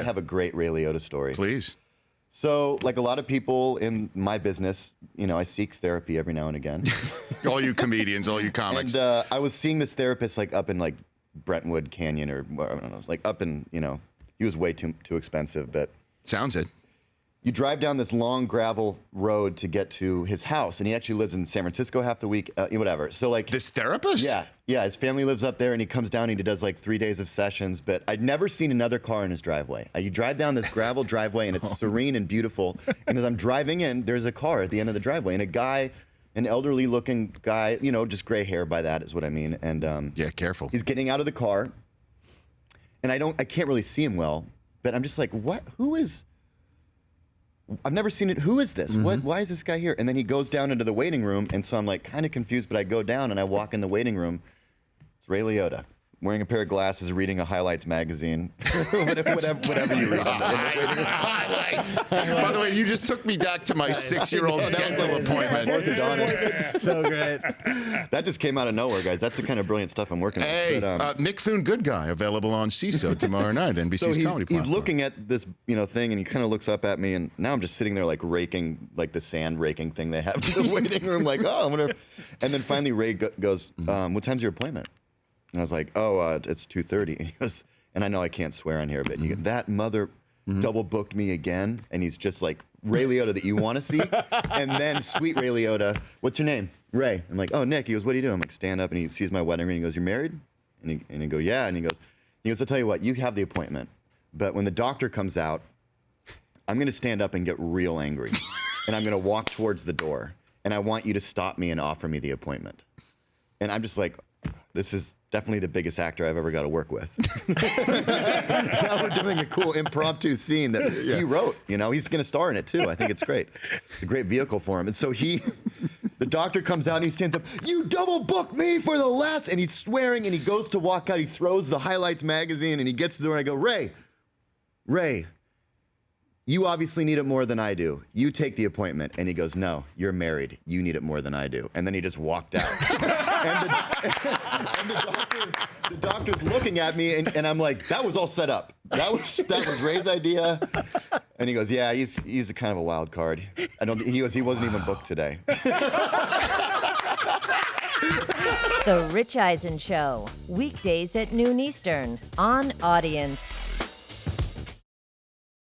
have a great Ray Liotta story. Please. So, like a lot of people in my business, I seek therapy every now and again. All you comedians, all you comics. And I was seeing this therapist like up in like Brentwood Canyon or I don't know, like up in, he was way too expensive, but sounds it. You drive down this long gravel road to get to his house, and he actually lives in San Francisco half the week, whatever. So like this therapist? Yeah, his family lives up there, and he comes down and he does like 3 days of sessions, but I'd never seen another car in his driveway. You drive down this gravel driveway, and it's serene and beautiful, and as I'm driving in, there's a car at the end of the driveway, and a guy, an elderly looking guy, just gray hair by that is what I mean, and yeah, careful. He's getting out of the car, and I can't really see him well, but I'm just like, what? Who is... I've never seen it. Who is this? Why is this guy here? And then he goes down into the waiting room, and so I'm like kind of confused, but I go down and I walk in the waiting room. It's Ray Liotta, wearing a pair of glasses, reading a highlights magazine. whatever you read on the waiting room. Highlights. By the way, you just took me back to my 6-year-old dental appointment. So great. That just came out of nowhere, guys. That's the kind of brilliant stuff I'm working on. Hey, Nick Thune, Good Guy, available on CISO tomorrow night, NBC's so comedy platform. He's looking at this, thing, and he kind of looks up at me, and now I'm just sitting there like raking, like the sand raking thing they have in the waiting room, like, oh, I wonder. And then finally Ray goes, what time's your appointment? And I was like, it's 2:30. And he goes, and I know I can't swear on here, but that mother double booked me again, and he's just like, Ray Liotta that you want to see, and then sweet Ray Liotta, what's your name? Ray. I'm like, oh, Nick. He goes, what do you do? I'm like, stand up, and he sees my wedding ring, and he goes, you're married? And he go, yeah. And he goes, I'll tell you what, you have the appointment, but when the doctor comes out, I'm gonna stand up and get real angry, and I'm gonna walk towards the door, and I want you to stop me and offer me the appointment. And I'm just like, this is definitely the biggest actor I've ever got to work with. Now we're doing a cool impromptu scene that he wrote. He's going to star in it too. I think it's great. It's a great vehicle for him. And so the doctor comes out and he stands up, you double booked me for the last, and he's swearing, and he goes to walk out. He throws the highlights magazine and he gets to the door, and I go, Ray, you obviously need it more than I do. You take the appointment. And he goes, no, you're married. You need it more than I do. And then he just walked out. and the doctor's looking at me, and I'm like, that was all set up. That was Ray's idea. And he goes, yeah, he's a kind of a wild card. He wasn't even booked today. The Rich Eisen Show, weekdays at noon Eastern on Audience.